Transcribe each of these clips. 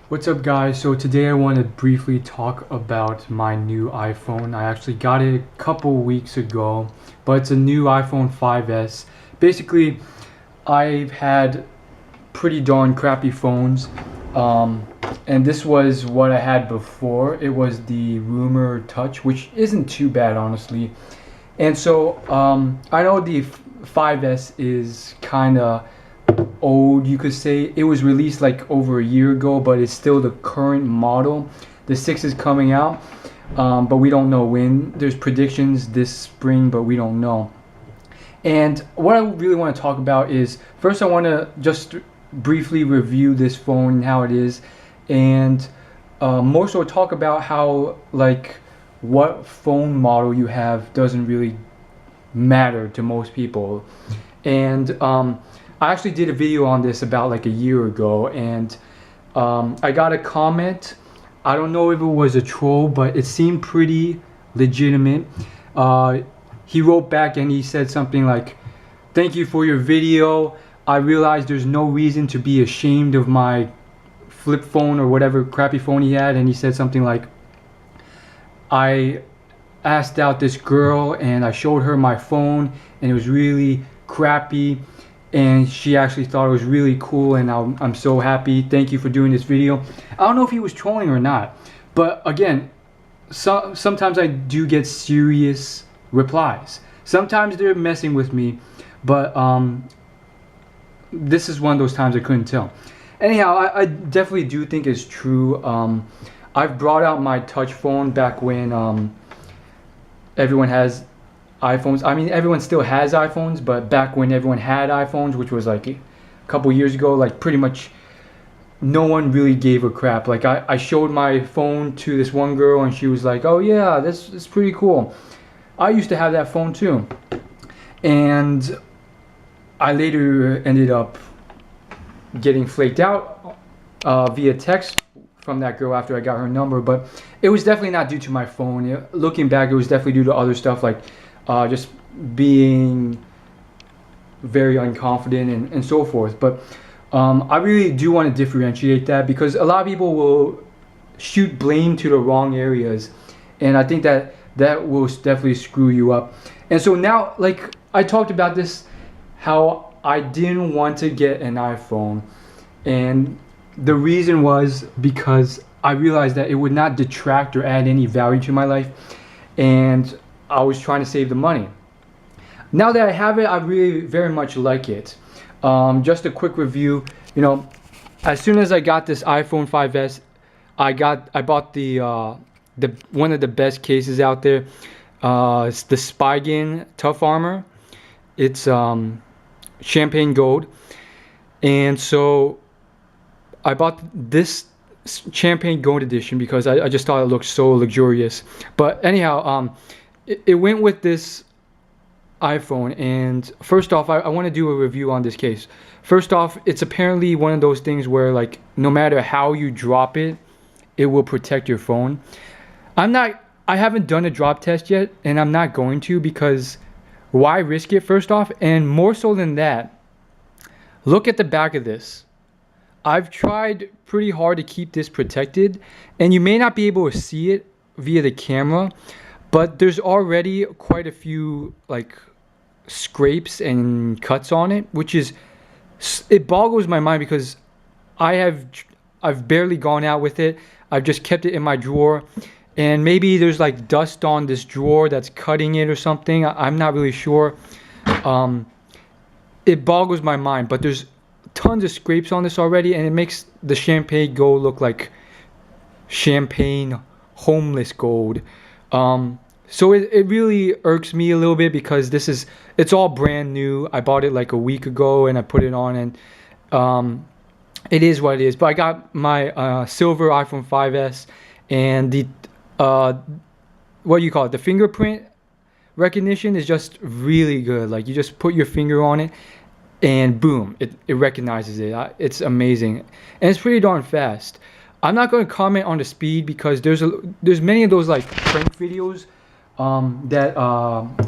What's up, guys? So today I want to briefly talk about my new iPhone. I actually got it a couple weeks ago, but it's a new iPhone 5S. Basically, I've had pretty darn crappy phones, and this was what I had before. It was the Rumor Touch, which isn't too bad, honestly. And so I know the 5S is kind of old, you could say. It was released like over a year ago, but it's still the current model. The 6 is coming out, but we don't know when. There's predictions this spring, but we don't know. And what I really want to talk about is, first I want to just briefly review this phone and how it is, and more so talk about how, like, what phone model you have doesn't really matter to most people. And I actually did a video on this about like a year ago, and I got a comment. I don't know if it was a troll, but it seemed pretty legitimate. He wrote back and he said something like, "Thank you for your video. I realize there's no reason to be ashamed of my flip phone," or whatever crappy phone he had. And he said something like, "I asked out this girl and I showed her my phone and it was really crappy, and she actually thought it was really cool, and I'm so happy. Thank you for doing this video." I don't know if he was trolling or not, but again, sometimes I do get serious replies. Sometimes they're messing with me, but this is one of those times I couldn't tell. Anyhow, I definitely do think it's true. I've brought out my touch phone back when everyone has iPhones. I mean, everyone still has iPhones, but back when everyone had iPhones, which was like a couple years ago, like pretty much no one really gave a crap. Like I showed my phone to this one girl and she was like, "Oh yeah, this is pretty cool." I used to have that phone too, and I later ended up getting flaked out via text from that girl after I got her number, but it was definitely not due to my phone. Looking back, it was definitely due to other stuff, like just being very unconfident and so forth. But I really do want to differentiate that, because a lot of people will shoot blame to the wrong areas, and I think that will definitely screw you up. And so now, like I talked about this, how I didn't want to get an iPhone, and the reason was because I realized that it would not detract or add any value to my life, and I was trying to save the money. Now that I have it, I really very much like it. Just a quick review. As soon as I got this iPhone 5S, I bought the one of the best cases out there. It's the Spigen Tough Armor. It's champagne gold, and so I bought this champagne gold edition because I just thought it looked so luxurious. But anyhow, it went with this iPhone. And first off, I want to do a review on this case. First off, it's apparently one of those things where, like, no matter how you drop it, it will protect your phone. I haven't done a drop test yet, and I'm not going to, because why risk it, first off? And more so than that, look at the back of this. I've tried pretty hard to keep this protected, and you may not be able to see it via the camera, but there's already quite a few like scrapes and cuts on it, which is, it boggles my mind, because I've barely gone out with it. I've just kept it in my drawer, and maybe there's like dust on this drawer that's cutting it or something. I'm not really sure. It boggles my mind, but there's tons of scrapes on this already, and it makes the champagne gold look like champagne homeless gold. So it really irks me a little bit, because it's all brand new. I bought it like a week ago and I put it on, and it is what it is. But I got my silver iPhone 5S, and the what do you call it, the fingerprint recognition is just really good. Like, you just put your finger on it and boom, it recognizes it. It's amazing, and it's pretty darn fast. I'm not going to comment on the speed, because there's many of those like prank videos that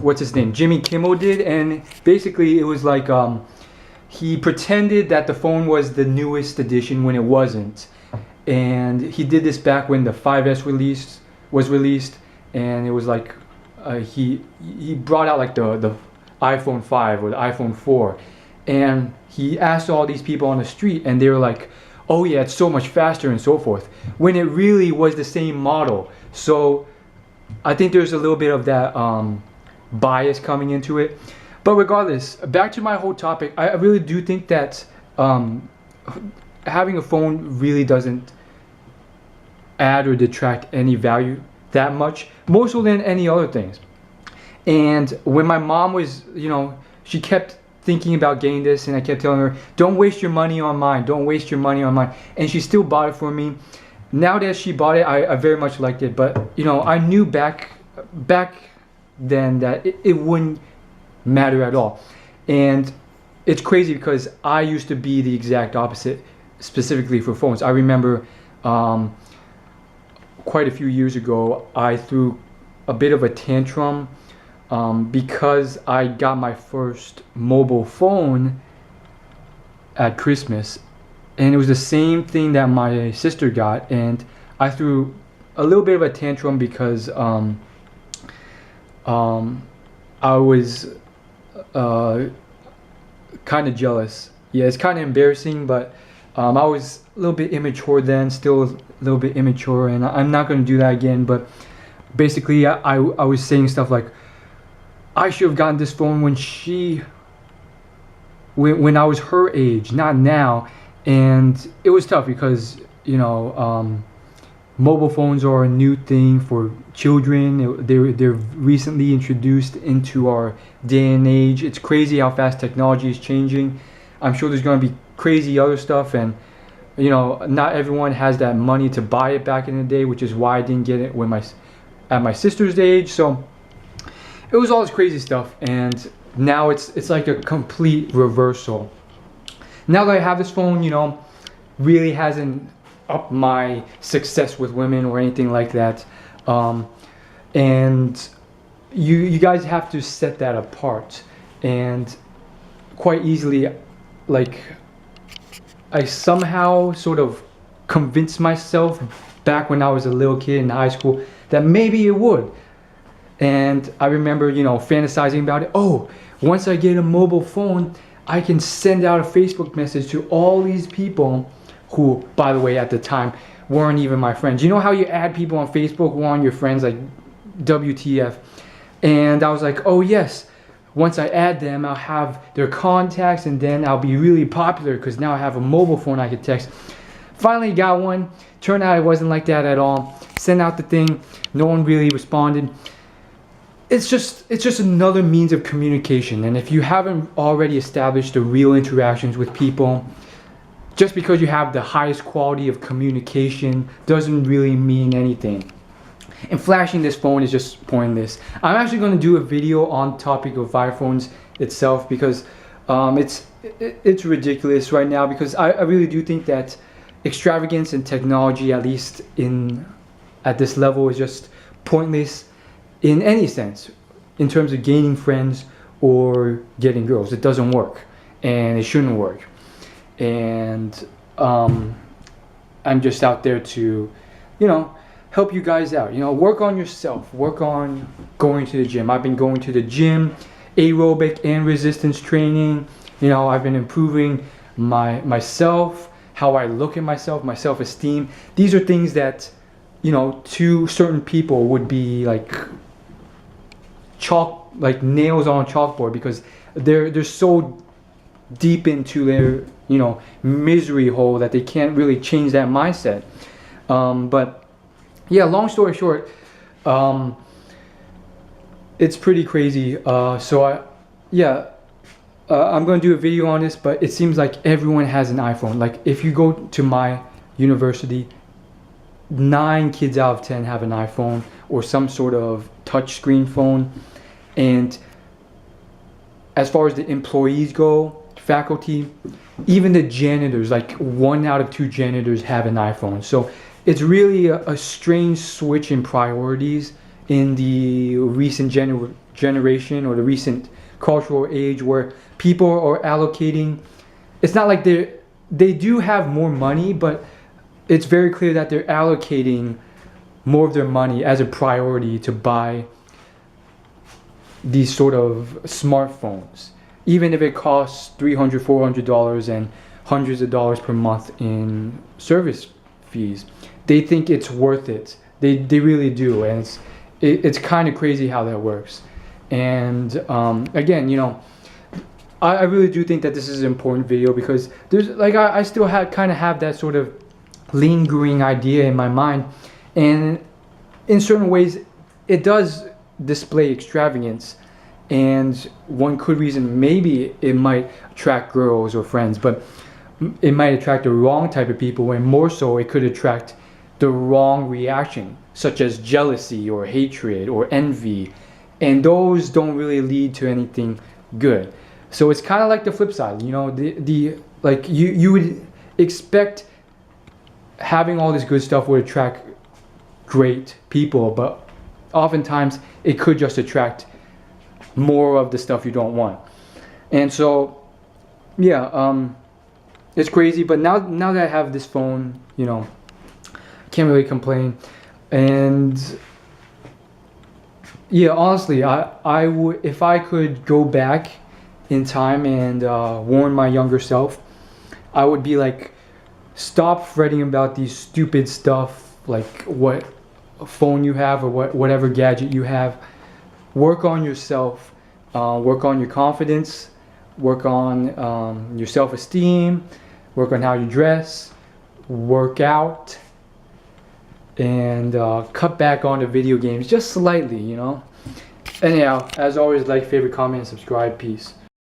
what's his name, Jimmy Kimmel did, and basically it was like he pretended that the phone was the newest edition when it wasn't, and he did this back when the 5S was released, and it was like he brought out like the iPhone 5 or the iPhone 4, and he asked all these people on the street, and they were like, oh yeah, it's so much faster and so forth, when it really was the same model. So I think there's a little bit of that bias coming into it. But regardless, back to my whole topic, I really do think that having a phone really doesn't add or detract any value that much, more so than any other things. And when my mom was, she kept thinking about getting this, and I kept telling her, don't waste your money on mine, don't waste your money on mine, and she still bought it for me. Now that she bought it, I very much liked it, but I knew back then that it wouldn't matter at all. And it's crazy because I used to be the exact opposite, specifically for phones. I remember quite a few years ago, I threw a bit of a tantrum because I got my first mobile phone at Christmas, and it was the same thing that my sister got, and I threw a little bit of a tantrum because I was kind of jealous. Yeah, it's kind of embarrassing, but I was a little bit immature then, still a little bit immature, and I'm not going to do that again. But basically, I was saying stuff like, I should have gotten this phone when I was her age, not now. And it was tough because mobile phones are a new thing for children. They're recently introduced into our day and age. It's crazy how fast technology is changing. I'm sure there's going to be crazy other stuff, and not everyone has that money to buy it back in the day, which is why I didn't get it at my sister's age. So it was all this crazy stuff, and now it's like a complete reversal. Now that I have this phone, really hasn't upped my success with women or anything like that. And you guys have to set that apart. And quite easily, like, I somehow sort of convinced myself back when I was a little kid in high school that maybe it would. And I remember, fantasizing about it. Oh, once I get a mobile phone, I can send out a Facebook message to all these people who, by the way, at the time, weren't even my friends. You know how you add people on Facebook who aren't your friends, like WTF? And I was like, oh yes, once I add them, I'll have their contacts, and then I'll be really popular because now I have a mobile phone I could text. Finally got one. Turned out it wasn't like that at all. Sent out the thing. No one really responded. It's just another means of communication. And if you haven't already established the real interactions with people, just because you have the highest quality of communication doesn't really mean anything. And flashing this phone is just pointless. I'm actually going to do a video on the topic of iPhones itself because it's ridiculous right now, because I really do think that extravagance in technology, at least at this level, is just pointless in any sense, in terms of gaining friends or getting girls. It doesn't work, and it shouldn't work. And I'm just out there to, help you guys out. Work on yourself. Work on going to the gym. I've been going to the gym, aerobic and resistance training. I've been improving myself, how I look at myself, my self-esteem. These are things that, to certain people would be like nails on a chalkboard, because they're so deep into their misery hole that they can't really change that mindset. But yeah, long story short, it's pretty crazy. I'm going to do a video on this, but it seems like everyone has an iPhone. Like, if you go to my university, 9 kids out of 10 have an iPhone or some sort of touchscreen phone. And as far as the employees go, faculty, even the janitors, like 1 out of 2 janitors have an iPhone. So it's really a strange switch in priorities in the recent generation, or the recent cultural age, where people are allocating. It's not like they do have more money, but it's very clear that they're allocating more of their money as a priority to buy these sort of smartphones, even if it costs $300, $400 and hundreds of dollars per month in service fees. They think it's worth it. They really do, and it's kind of crazy how that works. And again, you know, I really do think that this is an important video, because there's like I still kind of have that sort of lingering idea in my mind, and in certain ways it does display extravagance, and one could reason maybe it might attract girls or friends, but it might attract the wrong type of people, and more so it could attract the wrong reaction, such as jealousy or hatred or envy, and those don't really lead to anything good. So it's kind of like the flip side, you know, the like you would expect having all this good stuff would attract great people, but oftentimes it could just attract more of the stuff you don't want. And so yeah, it's crazy, but now that I have this phone, you know, I can't really complain. And yeah, honestly, I would, if I could go back in time and warn my younger self, I would be like, stop fretting about these stupid stuff, like what phone you have or whatever gadget you have. Work on yourself, work on your confidence, work on your self-esteem, work on how you dress, work out, and cut back on the video games just slightly, you know. Anyhow, as always, like, favorite, comment, and subscribe. Peace.